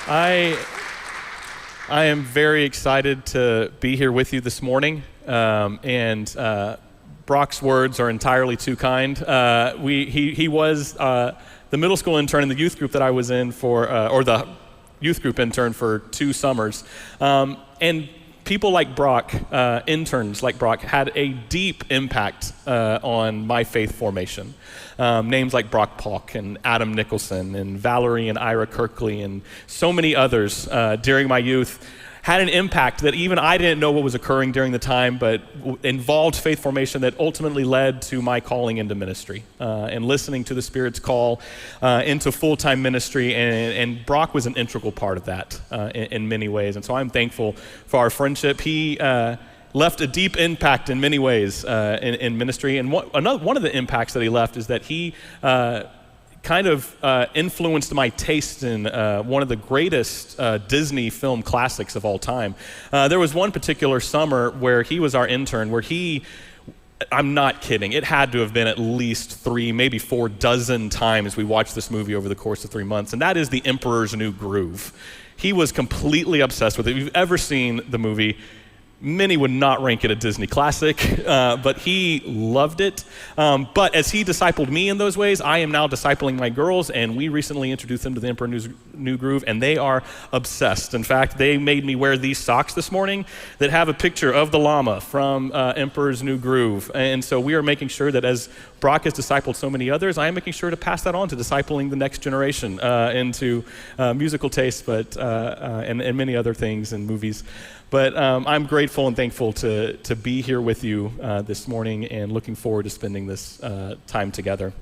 I am very excited to be here with you this morning, and Brock's words are entirely too kind. He was the middle school intern in the youth group that I was in for, or the youth group intern for 2 summers, and people like Brock, interns like Brock, had a deep impact on my faith formation. Names like Brock Polk and Adam Nicholson and Valerie and Ira Kirkley and so many others during my youth had an impact that even I didn't know what was occurring during the time, but involved faith formation that ultimately led to my calling into ministry and listening to the Spirit's call into full-time ministry, and Brock was an integral part of that in many ways, and so I'm thankful for our friendship. He left a deep impact in many ways in ministry, and one of the impacts that he left is that he kind of influenced my taste in one of the greatest Disney film classics of all time. There was one particular summer where he was our intern, where I'm not kidding, it had to have been at least 3, maybe 4 dozen times we watched this movie over the course of 3 months, and that is The Emperor's New Groove. He was completely obsessed with it. If you've ever seen the movie, many would not rank it a Disney classic, but he loved it. But as he discipled me in those ways, I am now discipling my girls, and we recently introduced them to The Emperor's New Groove, and they are obsessed. In fact, they made me wear these socks this morning that have a picture of the llama from Emperor's New Groove. And so we are making sure that as Brock has discipled so many others, I am making sure to pass that on to discipling the next generation into musical taste, but and many other things and movies. But I'm grateful and thankful to be here with you this morning, and looking forward to spending this time together.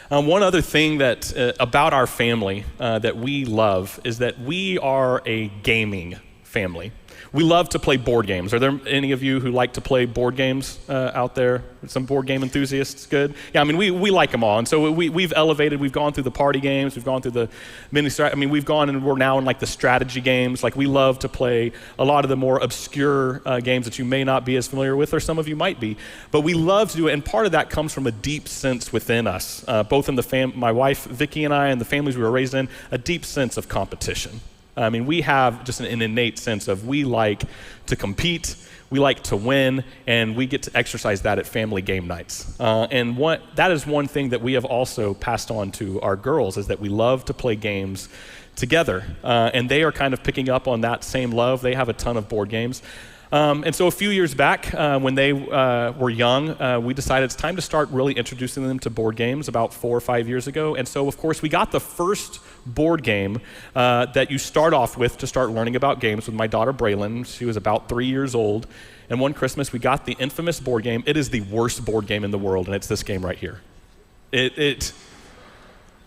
One other thing that about our family that we love is that we are a gaming family. We love to play board games. Are there any of you who like to play board games out there? Some board game enthusiasts? Good. Yeah, I mean, we like them all. And so we've elevated, we've gone through the party games, we've gone through the we've gone and we're now in like the strategy games. Like we love to play a lot of the more obscure games that you may not be as familiar with, or some of you might be. But we love to do it, and part of that comes from a deep sense within us, both in my wife, Vicki, and I, and the families we were raised in, a deep sense of competition. I mean, we have just an innate sense of we like to compete, we like to win, and we get to exercise that at family game nights. And that is one thing that we have also passed on to our girls, is that we love to play games together. And they are kind of picking up on that same love. They have a ton of board games. And so a few years back, when they were young, we decided it's time to start really introducing them to board games about 4 or 5 years ago. And so, of course, we got the first board game that you start off with to start learning about games with my daughter, Braylon. She was about 3 years old. And one Christmas, we got the infamous board game. It is the worst board game in the world, and it's this game right here.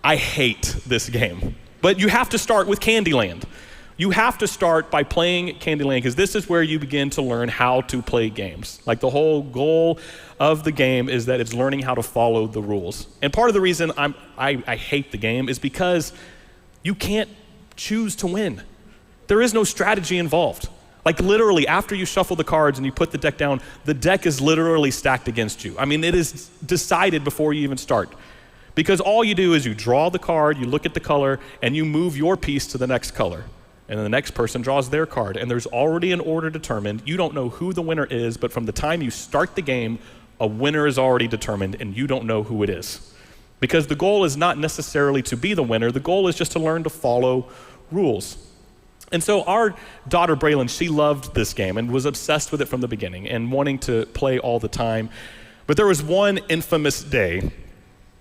I hate this game. But you have to start with Candyland. You have to start by playing Candyland, because this is where you begin to learn how to play games. Like, the whole goal of the game is that it's learning how to follow the rules. And part of the reason I hate the game is because you can't choose to win. There is no strategy involved. Like, literally, after you shuffle the cards and you put the deck down, the deck is literally stacked against you. I mean, it is decided before you even start. Because all you do is you draw the card, you look at the color, and you move your piece to the next color. And then the next person draws their card, and there's already an order determined. You don't know who the winner is, but from the time you start the game, a winner is already determined, and you don't know who it is. Because the goal is not necessarily to be the winner. The goal is just to learn to follow rules. And so our daughter, Braylon, she loved this game and was obsessed with it from the beginning and wanting to play all the time. But there was one infamous day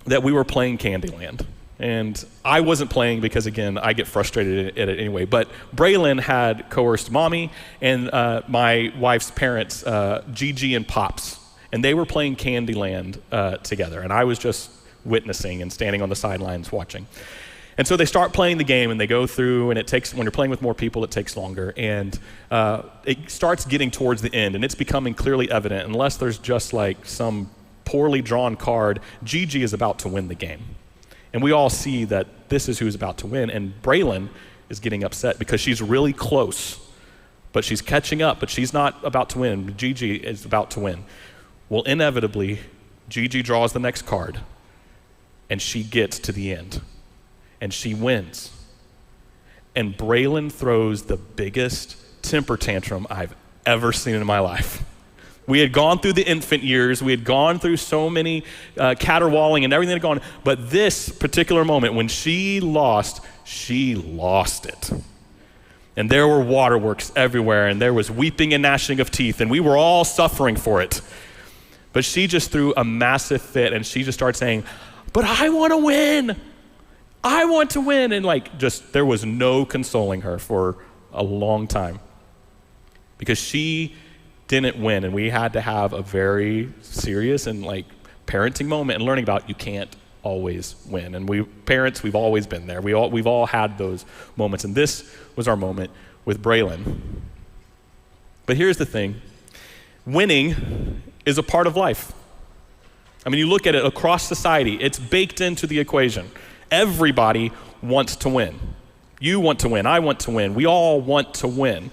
that we were playing Candyland. And I wasn't playing because, again, I get frustrated at it anyway. But Braylon had coerced Mommy and my wife's parents, Gigi and Pops. And they were playing Candyland together. And I was just witnessing and standing on the sidelines watching. And so they start playing the game, and they go through, and when you're playing with more people, it takes longer. And it starts getting towards the end, and it's becoming clearly evident, unless there's just like some poorly drawn card, Gigi is about to win the game. And we all see that this is who's about to win. And Braylon is getting upset because she's really close, but she's catching up, but she's not about to win. Gigi is about to win. Well, inevitably, Gigi draws the next card, and she gets to the end, and she wins. and Braylon throws the biggest temper tantrum I've ever seen in my life. We had gone through the infant years. We had gone through so many caterwauling and everything had gone. But this particular moment, when she lost it. And there were waterworks everywhere, and there was weeping and gnashing of teeth, and we were all suffering for it. But she just threw a massive fit, and she just started saying, but I want to win. I want to win. And there was no consoling her for a long time because she didn't win. And we had to have a very serious and parenting moment and learning about you can't always win. And we've always been there. We've all had those moments. And this was our moment with Braylon. But here's the thing. Winning is a part of life. I mean, you look at it across society, it's baked into the equation. Everybody wants to win. You want to win, I want to win, we all want to win.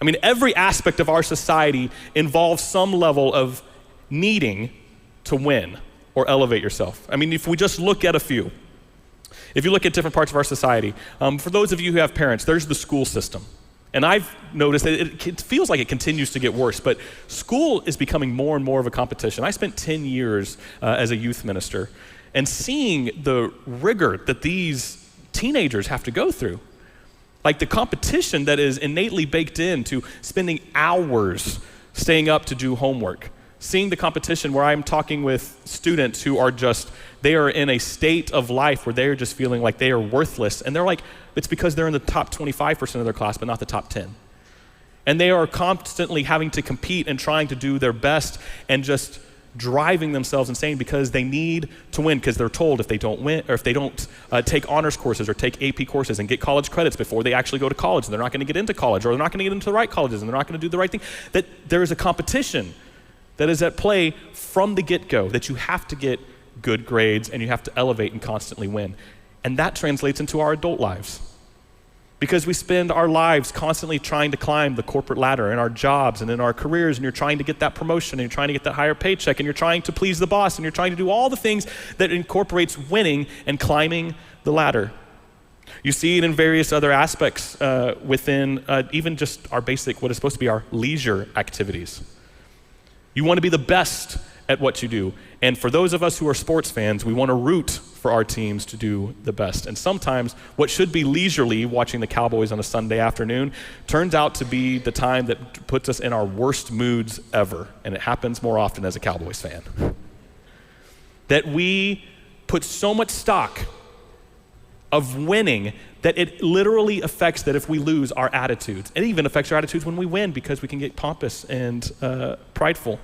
I mean, every aspect of our society involves some level of needing to win or elevate yourself. I mean, if we just look at a few, if you look at different parts of our society, for those of you who have parents, there's the school system. And I've noticed that it feels like it continues to get worse, but school is becoming more and more of a competition. I spent 10 years as a youth minister, and seeing the rigor that these teenagers have to go through, like the competition that is innately baked into spending hours staying up to do homework, seeing the competition where I'm talking with students who are they are in a state of life where they're just feeling like they are worthless. And they're like, it's because they're in the top 25% of their class, but not the top 10. And they are constantly having to compete and trying to do their best and just driving themselves insane because they need to win, because they're told if they don't win, or if they don't take honors courses or take AP courses and get college credits before they actually go to college, and they're not going to get into college, or they're not going to get into the right colleges, and they're not going to do the right thing, that there is a competition that is at play from the get-go, that you have to get good grades and you have to elevate and constantly win. And that translates into our adult lives. Because we spend our lives constantly trying to climb the corporate ladder in our jobs and in our careers, and you're trying to get that promotion, and you're trying to get that higher paycheck, and you're trying to please the boss, and you're trying to do all the things that incorporates winning and climbing the ladder. You see it in various other aspects within even just our basic, what is supposed to be our leisure activities. You want to be the best at what you do. And for those of us who are sports fans, we want to root for our teams to do the best. And sometimes what should be leisurely, watching the Cowboys on a Sunday afternoon, turns out to be the time that puts us in our worst moods ever. And it happens more often as a Cowboys fan. That we put so much stock of winning that it literally affects that if we lose our attitudes. It even affects our attitudes when we win, because we can get pompous and prideful.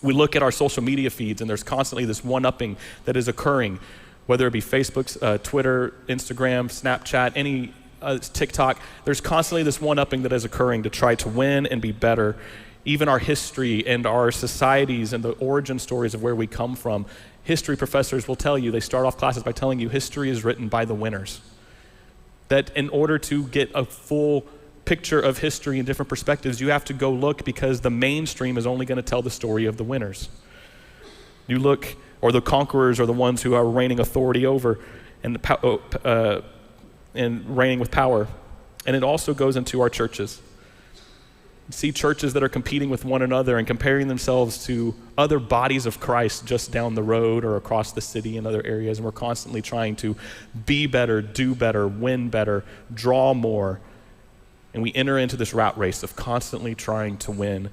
We look at our social media feeds, and there's constantly this one-upping that is occurring, whether it be Facebook, Twitter, Instagram, Snapchat, any TikTok. There's constantly this one-upping that is occurring to try to win and be better. Even our history and our societies and the origin stories of where we come from. History professors will tell you, they start off classes by telling you history is written by the winners. That in order to get a full picture of history and different perspectives, you have to go look, because the mainstream is only going to tell the story of the winners. You look, or the conquerors are the ones who are reigning authority over and reigning with power. And it also goes into our churches. You see churches that are competing with one another and comparing themselves to other bodies of Christ just down the road or across the city and other areas, and we're constantly trying to be better, do better, win better, draw more. And we enter into this rat race of constantly trying to win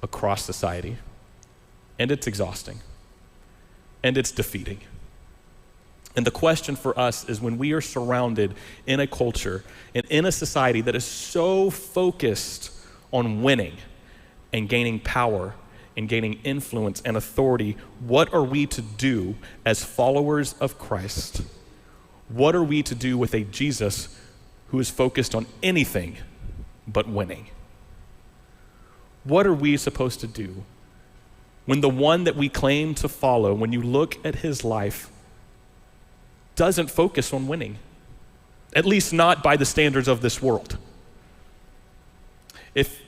across society. And it's exhausting. And it's defeating. And the question for us is, when we are surrounded in a culture and in a society that is so focused on winning and gaining power and gaining influence and authority, what are we to do as followers of Christ? What are we to do with a Jesus who is focused on anything but winning? What are we supposed to do when the one that we claim to follow, when you look at his life, doesn't focus on winning? At least not by the standards of this world. If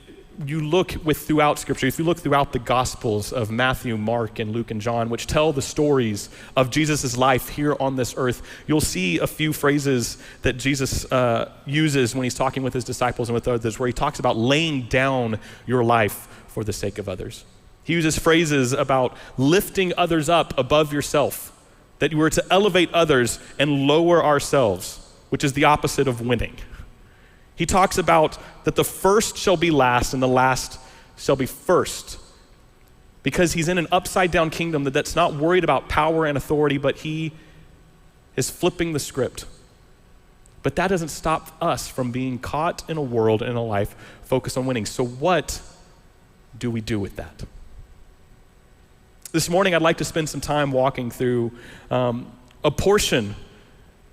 you look throughout Scripture, if you look throughout the Gospels of Matthew, Mark, and Luke, and John, which tell the stories of Jesus' life here on this earth, you'll see a few phrases that Jesus uses when he's talking with his disciples and with others, where he talks about laying down your life for the sake of others. He uses phrases about lifting others up above yourself, that you were to elevate others and lower ourselves, which is the opposite of winning. He talks about that the first shall be last and the last shall be first, because he's in an upside down kingdom that's not worried about power and authority, but he is flipping the script. But that doesn't stop us from being caught in a world and a life focused on winning. So what do we do with that? This morning, I'd like to spend some time walking through a portion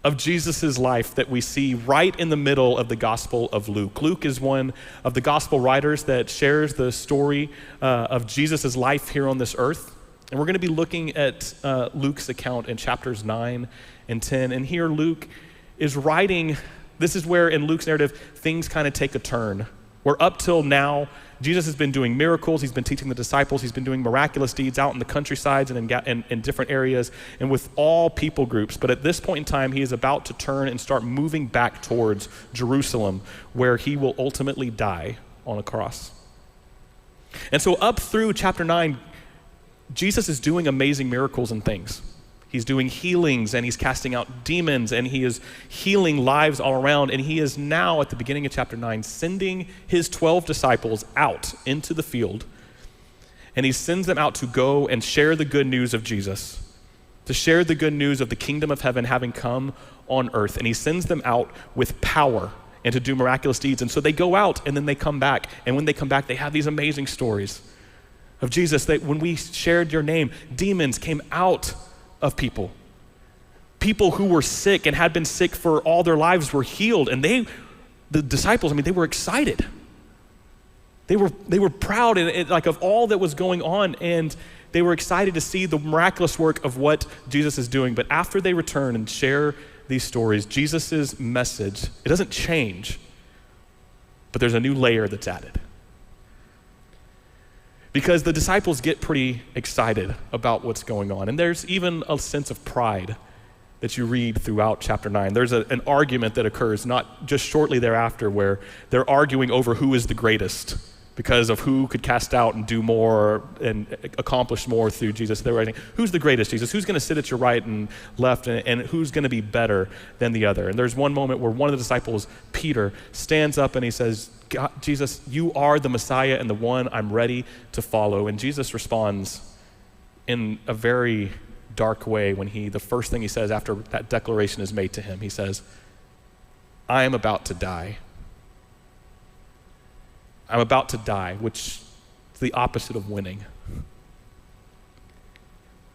of Jesus' life that we see right in the middle of the Gospel of Luke. Luke is one of the gospel writers that shares the story of Jesus' life here on this earth. And we're going to be looking at Luke's account in chapters 9 and 10. And here Luke is writing, this is where in Luke's narrative, things kind of take a turn. Where up till now, Jesus has been doing miracles, he's been teaching the disciples, he's been doing miraculous deeds out in the countrysides and in different areas and with all people groups. But at this point in time, he is about to turn and start moving back towards Jerusalem, where he will ultimately die on a cross. And so up through chapter 9, Jesus is doing amazing miracles and things. He's doing healings and he's casting out demons and he is healing lives all around. And he is now at the beginning of chapter 9 sending his 12 disciples out into the field. And he sends them out to go and share the good news of Jesus, to share the good news of the kingdom of heaven having come on earth. And he sends them out with power and to do miraculous deeds. And so they go out and then they come back. And when they come back, they have these amazing stories of Jesus, that when we shared your name, demons came out of people. People who were sick and had been sick for all their lives were healed. And the disciples, they were excited. They were proud of all that was going on, and they were excited to see the miraculous work of what Jesus is doing. But after they return and share these stories, Jesus' message, it doesn't change, but there's a new layer that's added. Because the disciples get pretty excited about what's going on. And there's even a sense of pride that you read throughout chapter 9. There's an argument that occurs not just shortly thereafter where they're arguing over who is the greatest because of who could cast out and do more and accomplish more through Jesus. They're writing, who's the greatest, Jesus? Who's going to sit at your right and left, and who's going to be better than the other? And there's one moment where one of the disciples, Peter, stands up and he says, Jesus, you are the Messiah and the one I'm ready to follow. And Jesus responds in a very dark way when the first thing he says after that declaration is made to him, he says, I am about to die. I'm about to die, which is the opposite of winning.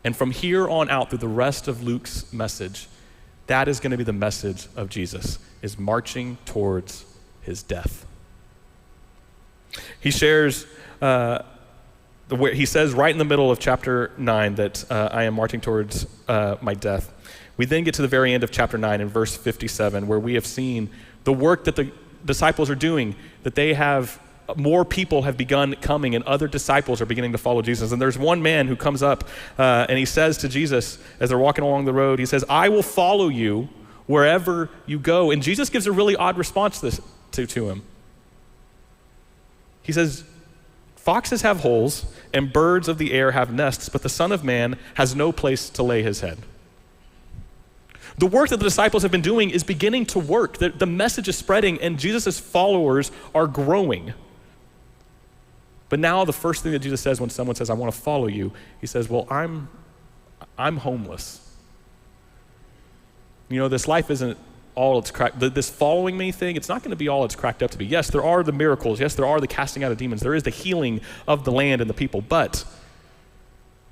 And from here on out through the rest of Luke's message, that is going to be the message of Jesus, is marching towards his death. He shares, he says right in the middle of chapter 9 that I am marching towards my death. We then get to the very end of chapter 9 in verse 57, where we have seen the work that the disciples are doing, that they have, more people have begun coming and other disciples are beginning to follow Jesus. And there's one man who comes up and he says to Jesus as they're walking along the road, he says, I will follow you wherever you go. And Jesus gives a really odd response to him. He says, foxes have holes and birds of the air have nests, but the Son of Man has no place to lay his head. The work that the disciples have been doing is beginning to work. The message is spreading and Jesus' followers are growing. But now the first thing that Jesus says when someone says, I want to follow you, he says, well, I'm homeless. This life isn't all it's cracked. This following me thing, it's not going to be all it's cracked up to be. Yes, there are the miracles. Yes, there are the casting out of demons. There is the healing of the land and the people. But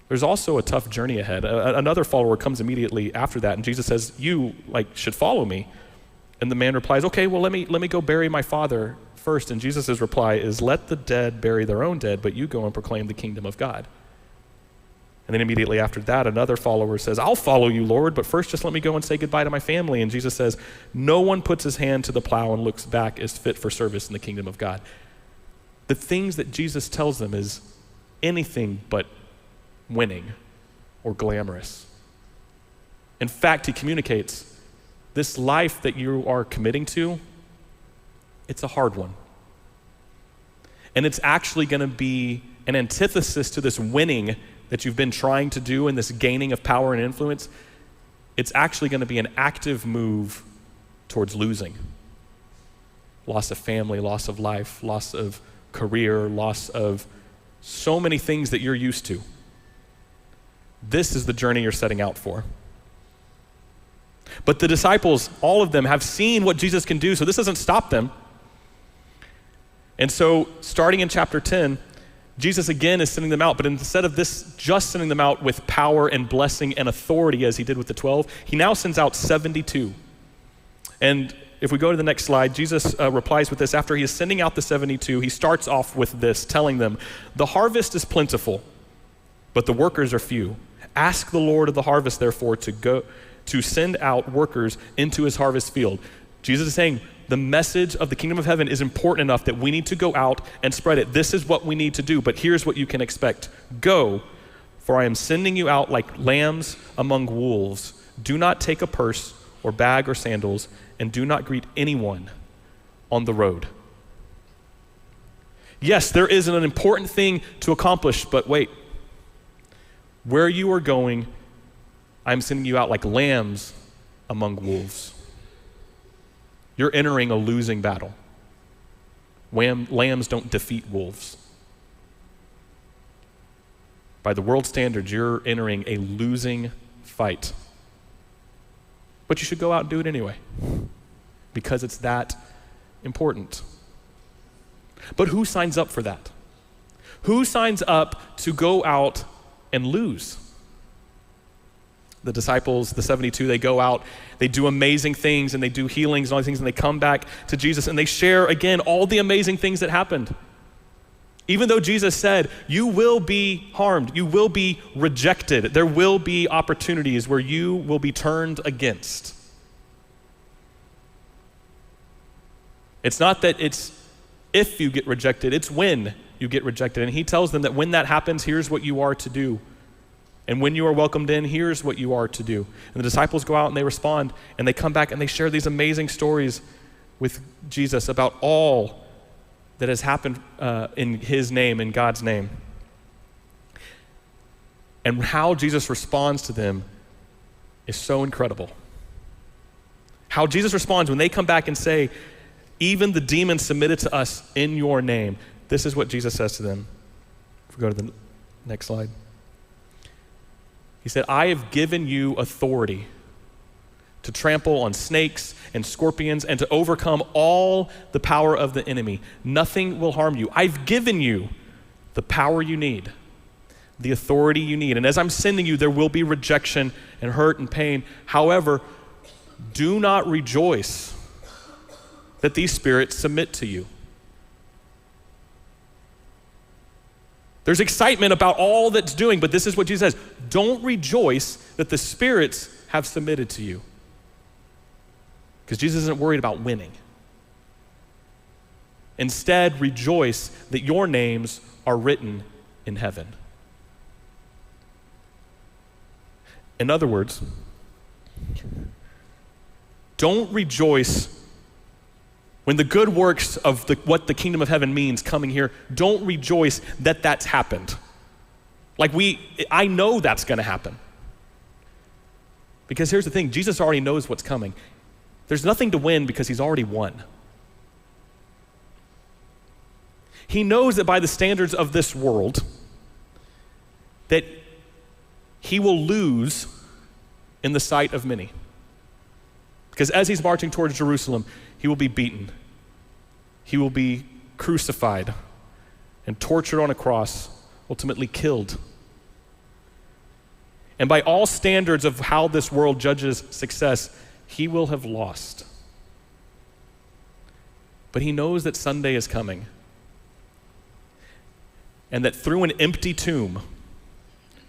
there's also a tough journey ahead. Another follower comes immediately after that, and Jesus says, you should follow me. And the man replies, okay, well, let me go bury my father first. And Jesus' reply is, let the dead bury their own dead, but you go and proclaim the kingdom of God. And then immediately after that, another follower says, I'll follow you, Lord, but first just let me go and say goodbye to my family. And Jesus says, no one puts his hand to the plow and looks back is fit for service in the kingdom of God. the things that Jesus tells them is anything but winning or glamorous. In fact, he communicates, this life that you are committing to, it's a hard one. And it's actually going to be an antithesis to this winning that you've been trying to do and this gaining of power and influence. It's actually going to be an active move towards losing. Loss of family, loss of life, loss of career, loss of so many things that you're used to. This is the journey you're setting out for. But the disciples, all of them, have seen what Jesus can do, so this doesn't stop them. And so, starting in chapter 10, Jesus again is sending them out, but instead of this just sending them out with power and blessing and authority as he did with the 12, he now sends out 72. And if we go to the next slide, Jesus replies with this. After he is sending out the 72, he starts off with this, telling them, "The harvest is plentiful, but the workers are few. Ask the Lord of the harvest, therefore, to send out workers into his harvest field." Jesus is saying, the message of the kingdom of heaven is important enough that we need to go out and spread it. This is what we need to do, but here's what you can expect. Go, for I am sending you out like lambs among wolves. Do not take a purse or bag or sandals, and do not greet anyone on the road. Yes, there is an important thing to accomplish, but wait. Where you are going, I'm sending you out like lambs among wolves. You're entering a losing battle. Lambs don't defeat wolves. By the world standards, you're entering a losing fight. But you should go out and do it anyway, because it's that important. But who signs up for that? Who signs up to go out and lose? The disciples, the 72, they go out, they do amazing things, and they do healings and all these things, and they come back to Jesus, and they share, again, all the amazing things that happened. Even though Jesus said, you will be harmed, you will be rejected, there will be opportunities where you will be turned against. It's not that it's if you get rejected, it's when you get rejected. And he tells them that when that happens, here's what you are to do. And when you are welcomed in, here's what you are to do. And the disciples go out and they respond, and they come back and they share these amazing stories with Jesus about all that has happened in his name, in God's name. And how Jesus responds to them is so incredible. How Jesus responds when they come back and say, even the demons submitted to us in your name. This is what Jesus says to them. If we go to the next slide. He said, I have given you authority to trample on snakes and scorpions and to overcome all the power of the enemy. Nothing will harm you. I've given you the power you need, the authority you need. And as I'm sending you, there will be rejection and hurt and pain. However, do not rejoice that these spirits submit to you. There's excitement about all that's doing, but this is what Jesus says. Don't rejoice that the spirits have submitted to you. Because Jesus isn't worried about winning. Instead, rejoice that your names are written in heaven. In other words, don't rejoice when the good works of what the kingdom of heaven means coming here, don't rejoice that that's happened. I know that's going to happen. Because here's the thing, Jesus already knows what's coming. There's nothing to win because he's already won. He knows that by the standards of this world, that he will lose in the sight of many. Because as he's marching towards Jerusalem, he will be beaten. He will be crucified and tortured on a cross, ultimately killed. And by all standards of how this world judges success, he will have lost. But he knows that Sunday is coming. And that through an empty tomb,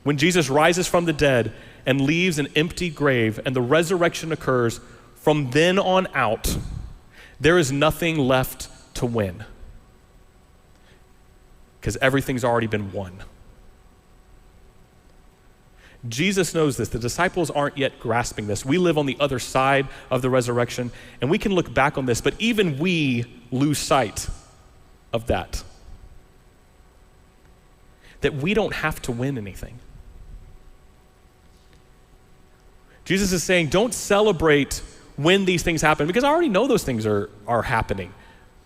when Jesus rises from the dead and leaves an empty grave and the resurrection occurs, from then on out, there is nothing left to win. because everything's already been won. Jesus knows this. The disciples aren't yet grasping this. We live on the other side of the resurrection, and we can look back on this, but even we lose sight of that. That we don't have to win anything. Jesus is saying, don't celebrate when these things happen, because I already know those things are happening,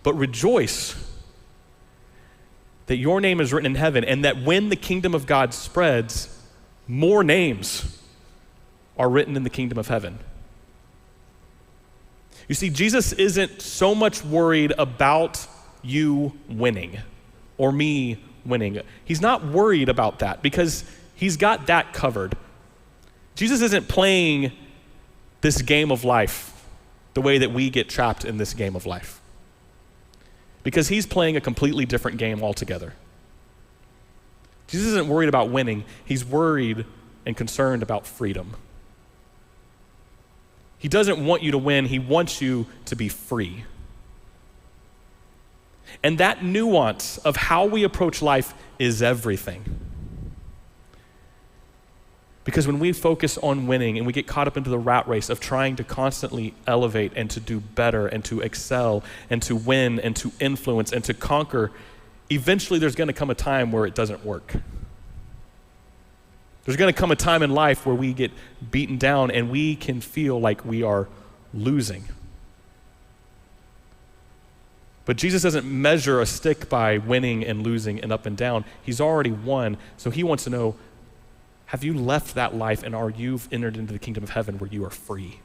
but rejoice that your name is written in heaven, and that when the kingdom of God spreads, more names are written in the kingdom of heaven. You see, Jesus isn't so much worried about you winning or me winning. He's not worried about that because he's got that covered. Jesus isn't playing this game of life the way that we get trapped in this game of life, because he's playing a completely different game altogether. Jesus isn't worried about winning. He's worried and concerned about freedom. He doesn't want you to win. He wants you to be free. And that nuance of how we approach life is everything. Because when we focus on winning and we get caught up into the rat race of trying to constantly elevate and to do better and to excel and to win and to influence and to conquer, eventually there's going to come a time where it doesn't work. There's going to come a time in life where we get beaten down and we can feel like we are losing. But Jesus doesn't measure a stick by winning and losing and up and down. He's already won, so he wants to know, have you left that life and are you entered into the kingdom of heaven where you are free?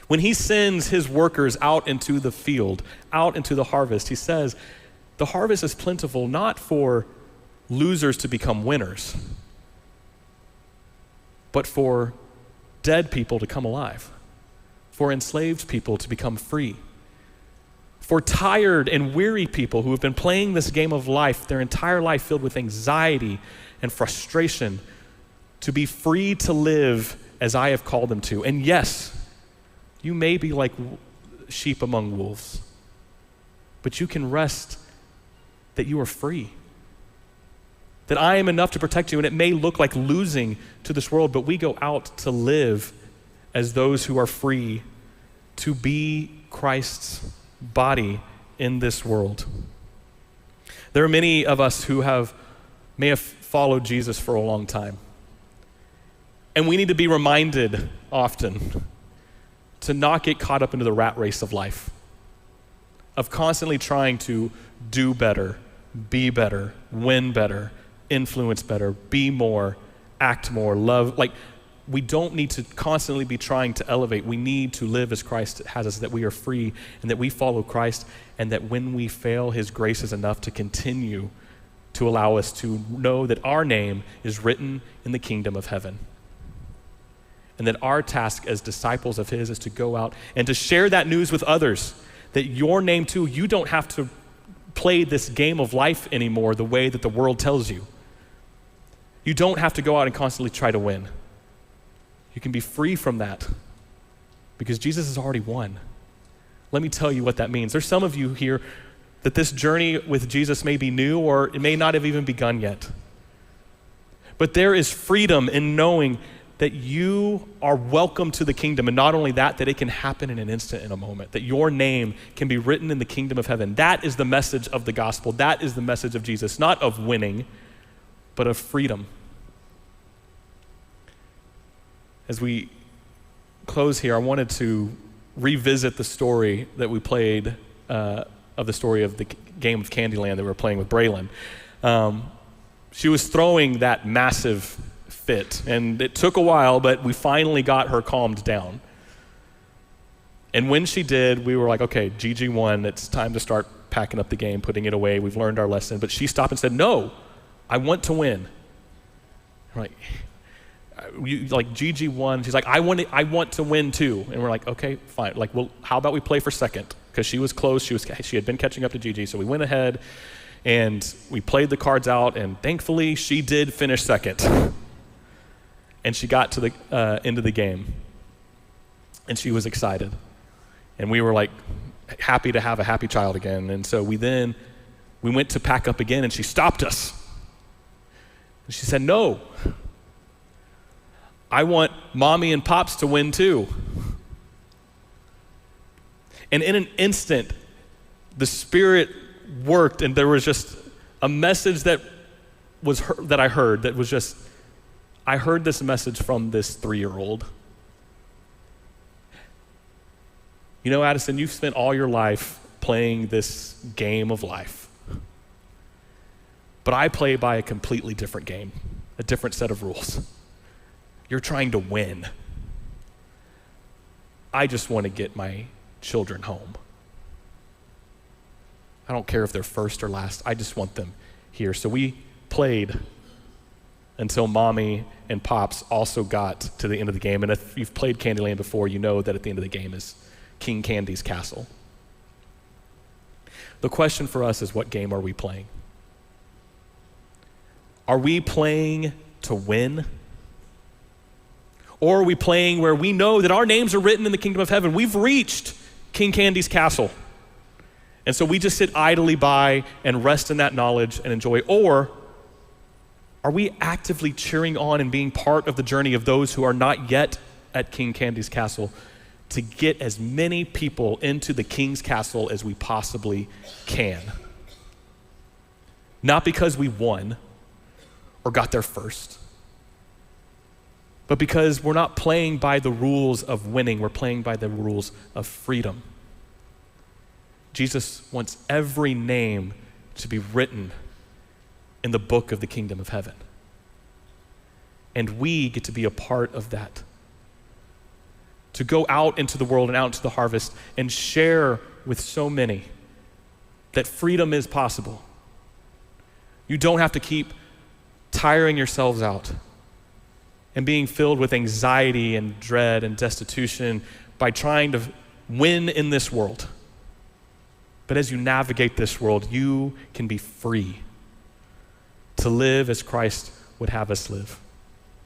When he sends his workers out into the field, out into the harvest, he says, the harvest is plentiful not for losers to become winners, but for dead people to come alive, for enslaved people to become free, for tired and weary people who have been playing this game of life their entire life filled with anxiety and frustration to be free to live as I have called them to. And yes, you may be like sheep among wolves, but you can rest that you are free. That I am enough to protect you, and it may look like losing to this world, but we go out to live as those who are free to be Christ's body in this world. There are many of us who may have followed Jesus for a long time. And we need to be reminded often to not get caught up into the rat race of life, of constantly trying to do better, be better, win better, influence better, be more, act more, love. Like, we don't need to constantly be trying to elevate. We need to live as Christ has us, that we are free and that we follow Christ, and that when we fail, his grace is enough to continue to allow us to know that our name is written in the kingdom of heaven. And that our task as disciples of his is to go out and to share that news with others, that your name too, you don't have to play this game of life anymore the way that the world tells you. You don't have to go out and constantly try to win. You can be free from that because Jesus has already won. Let me tell you what that means. There's some of you here that this journey with Jesus may be new, or it may not have even begun yet. But there is freedom in knowing that you are welcome to the kingdom, and not only that, that it can happen in an instant, in a moment, that your name can be written in the kingdom of heaven. That is the message of the gospel. That is the message of Jesus, not of winning, but of freedom. As we close here, I wanted to revisit the story that we played of the story of the game of Candyland that we were playing with Braylon. She was throwing that massive fit, and it took a while, but we finally got her calmed down. And when she did, we were like, okay, Gigi won. It's time to start packing up the game, putting it away. We've learned our lesson. But she stopped and said, no, I want to win. I'm like, Gigi won. She's like, I want to win too. And we're like, okay, fine. Like, well, how about we play for second? Because she was close. She had been catching up to Gigi. So we went ahead and we played the cards out, and thankfully she did finish second. And she got to the end of the game, and she was excited. And we were like happy to have a happy child again. And so we we went to pack up again and she stopped us. And she said, no, I want mommy and pops to win too. And in an instant, the Spirit worked, and there was just a message that I heard that was just, I heard this message from this 3-year-old. You know, Addison, you've spent all your life playing this game of life. But I play by a completely different game, a different set of rules. You're trying to win. I just want to get my children home. I don't care if they're first or last. I just want them here. So we played until mommy and pops also got to the end of the game. And if you've played Candyland before, you know that at the end of the game is King Candy's castle. The question for us is, what game are we playing? Are we playing to win? Or are we playing where we know that our names are written in the kingdom of heaven? We've reached King Candy's castle. And so we just sit idly by and rest in that knowledge and enjoy. Or are we actively cheering on and being part of the journey of those who are not yet at King Candy's castle to get as many people into the king's castle as we possibly can? Not because we won or got there first, but because we're not playing by the rules of winning, we're playing by the rules of freedom. Jesus wants every name to be written in the book of the kingdom of heaven. And we get to be a part of that. To go out into the world and out into the harvest and share with so many that freedom is possible. You don't have to keep tiring yourselves out and being filled with anxiety and dread and destitution by trying to win in this world. But as you navigate this world, you can be free to live as Christ would have us live.